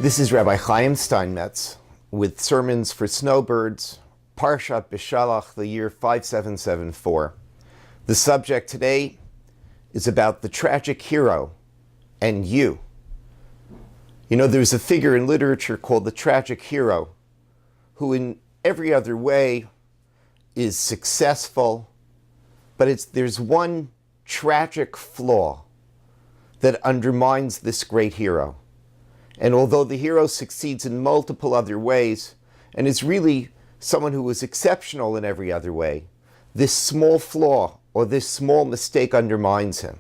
This is Rabbi Chaim Steinmetz with sermons for Snowbirds, Parshat Beshalach, the year 5774. The subject today is about the tragic hero and you. You know, there's a figure in literature called the tragic hero who in every other way is successful, but there's one tragic flaw that undermines this great hero. And although the hero succeeds in multiple other ways and is really someone who is exceptional in every other way, this small flaw or this small mistake undermines him.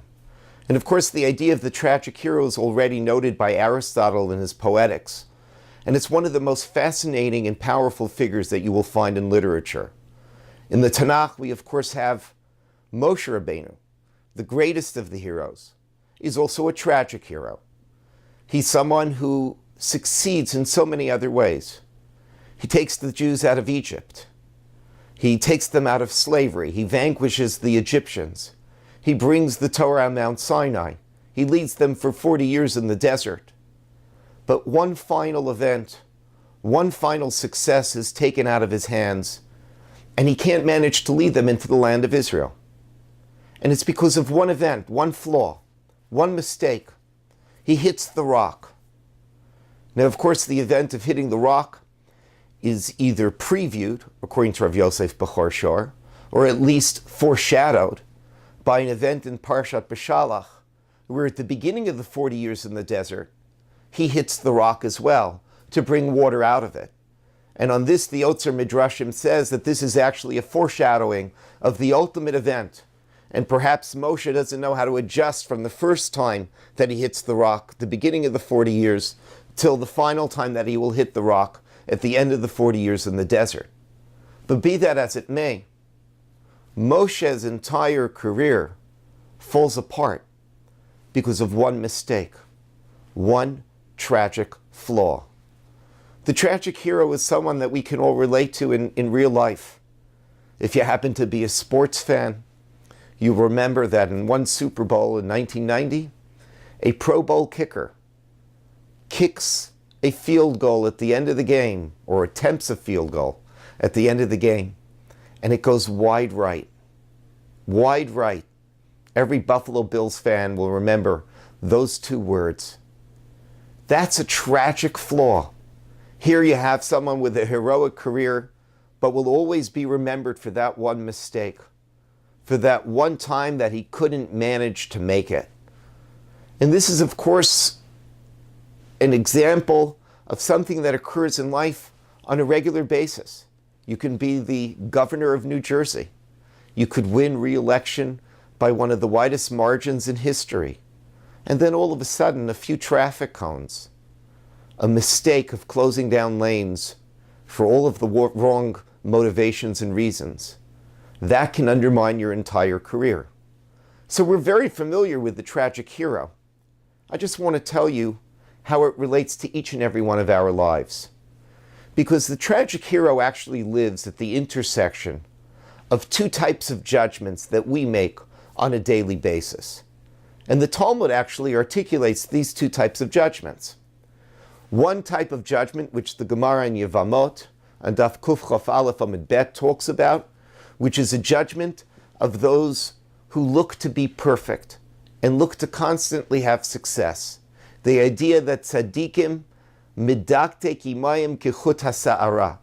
And of course, the idea of the tragic hero is already noted by Aristotle in his Poetics. And it's one of the most fascinating and powerful figures that you will find in literature. In the Tanakh, we of course have Moshe Rabbeinu, the greatest of the heroes, is also a tragic hero. He's someone who succeeds in so many other ways. He takes the Jews out of Egypt. He takes them out of slavery. He vanquishes the Egyptians. He brings the Torah on Mount Sinai. He leads them for 40 years in the desert. But one final event, one final success is taken out of his hands, and he can't manage to lead them into the land of Israel. And it's because of one event, one flaw, one mistake. He hits the rock. Now, of course, the event of hitting the rock is either previewed, according to Rav Yosef Bechor Shor, or at least foreshadowed by an event in Parshat Beshalach, where at the beginning of the 40 years in the desert, he hits the rock as well to bring water out of it. And on this, the Otzer Midrashim says that this is actually a foreshadowing of the ultimate event. And perhaps Moshe doesn't know how to adjust from the first time that he hits the rock, the beginning of the 40 years, till the final time that he will hit the rock at the end of the 40 years in the desert. But be that as it may, Moshe's entire career falls apart because of one mistake, one tragic flaw. The tragic hero is someone that we can all relate to in real life. If you happen to be a sports fan, you remember that in one Super Bowl in 1990, a Pro Bowl kicker kicks a field goal at the end of the game, or attempts a field goal at the end of the game, and it goes wide right. Wide right. Every Buffalo Bills fan will remember those two words. That's a tragic flaw. Here you have someone with a heroic career, but will always be remembered for that one mistake, for that one time that he couldn't manage to make it. And this is, of course, an example of something that occurs in life on a regular basis. You can be the governor of New Jersey. You could win re-election by one of the widest margins in history. And then all of a sudden, a few traffic cones, a mistake of closing down lanes for all of the wrong motivations and reasons, that can undermine your entire career. So we're very familiar with the tragic hero. I just want to tell you how it relates to each and every one of our lives. Because the tragic hero actually lives at the intersection of two types of judgments that we make on a daily basis. And the Talmud actually articulates these two types of judgments. One type of judgment, which the Gemara in Yevamot, and Daf Kuf Chof Aleph Amud Bet talks about, which is a judgment of those who look to be perfect and look to constantly have success. The idea that tzaddikim midakte kimayim kechut hasa'ara,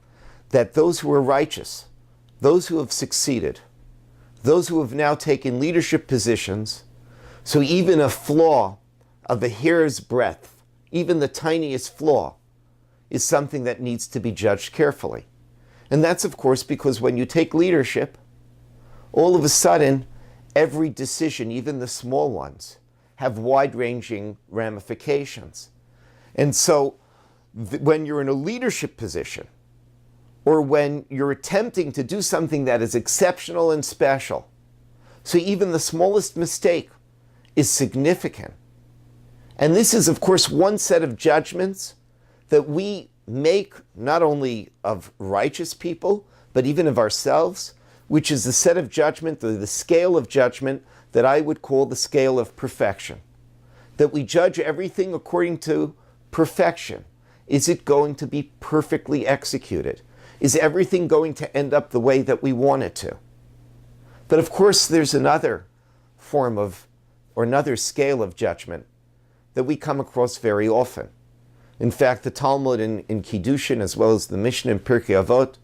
that those who are righteous, those who have succeeded, those who have now taken leadership positions, so even a flaw of a hair's breadth, even the tiniest flaw, is something that needs to be judged carefully. And that's, of course, because when you take leadership, all of a sudden, every decision, even the small ones, have wide-ranging ramifications. And so when you're in a leadership position, or when you're attempting to do something that is exceptional and special, so even the smallest mistake is significant. And this is, of course, one set of judgments that we make not only of righteous people, but even of ourselves, which is the set of judgment, the scale of judgment that I would call the scale of perfection. That we judge everything according to perfection. Is it going to be perfectly executed? Is everything going to end up the way that we want it to? But of course, there's another form of, or another scale of judgment that we come across very often. In fact, the Talmud in Kiddushin, as well as the Mishnah in Pirkei Avot,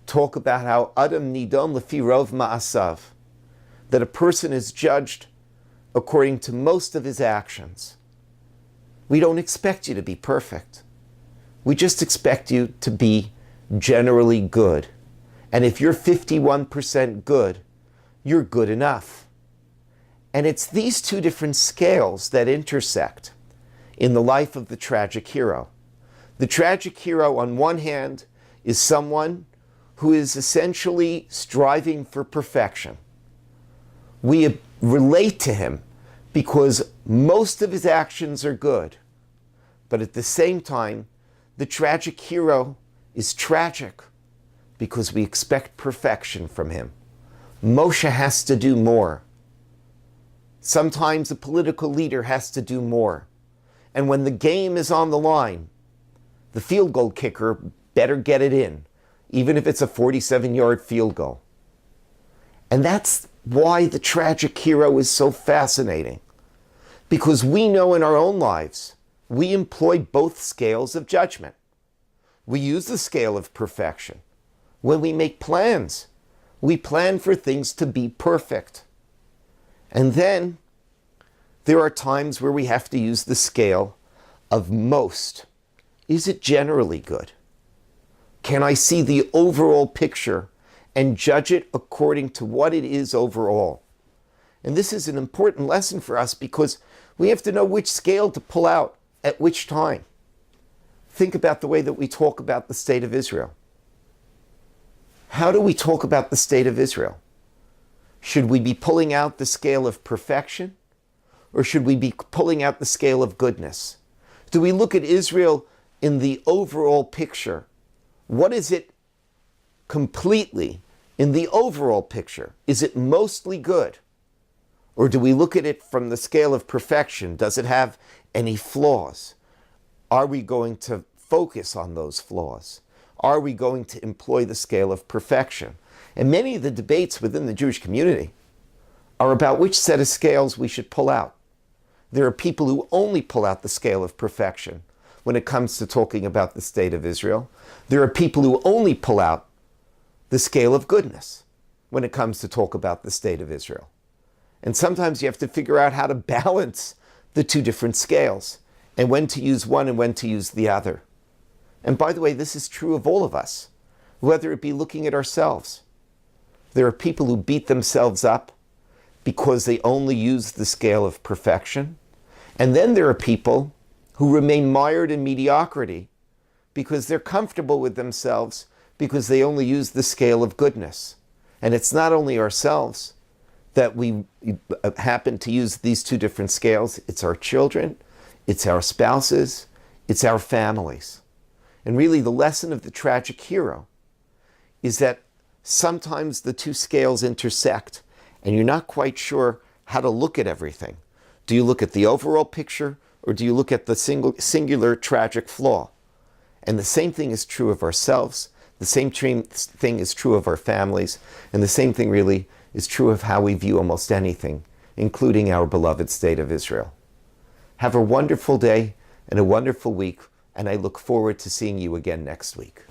talk about how Adam nidon lefi rov ma'asav, that a person is judged according to most of his actions. We don't expect you to be perfect. We just expect you to be generally good. And if you're 51% good, you're good enough. And it's these two different scales that intersect in the life of the tragic hero. The tragic hero, on one hand, is someone who is essentially striving for perfection. We relate to him because most of his actions are good. But at the same time, the tragic hero is tragic because we expect perfection from him. Moshe has to do more. Sometimes a political leader has to do more. And when the game is on the line, the field goal kicker better get it in, even if it's a 47-yard field goal. And that's why the tragic hero is so fascinating. Because we know in our own lives, we employ both scales of judgment. We use the scale of perfection. When we make plans, we plan for things to be perfect. And then there are times where we have to use the scale of most. Is it generally good? Can I see the overall picture and judge it according to what it is overall? And this is an important lesson for us because we have to know which scale to pull out at which time. Think about the way that we talk about the state of Israel. How do we talk about the state of Israel? Should we be pulling out the scale of perfection? Or should we be pulling out the scale of goodness? Do we look at Israel in the overall picture? What is it completely in the overall picture? Is it mostly good? Or do we look at it from the scale of perfection? Does it have any flaws? Are we going to focus on those flaws? Are we going to employ the scale of perfection? And many of the debates within the Jewish community are about which set of scales we should pull out. There are people who only pull out the scale of perfection when it comes to talking about the state of Israel. There are people who only pull out the scale of goodness when it comes to talk about the state of Israel. And sometimes you have to figure out how to balance the two different scales and when to use one and when to use the other. And by the way, this is true of all of us, whether it be looking at ourselves. There are people who beat themselves up because they only use the scale of perfection. And then there are people who remain mired in mediocrity because they're comfortable with themselves because they only use the scale of goodness. And it's not only ourselves that we happen to use these two different scales. It's our children, it's our spouses, it's our families. And really the lesson of the tragic hero is that sometimes the two scales intersect and you're not quite sure how to look at everything. Do you look at the overall picture or do you look at the singular tragic flaw? And the same thing is true of ourselves. The same thing is true of our families. And the same thing really is true of how we view almost anything, including our beloved state of Israel. Have a wonderful day and a wonderful week, and I look forward to seeing you again next week.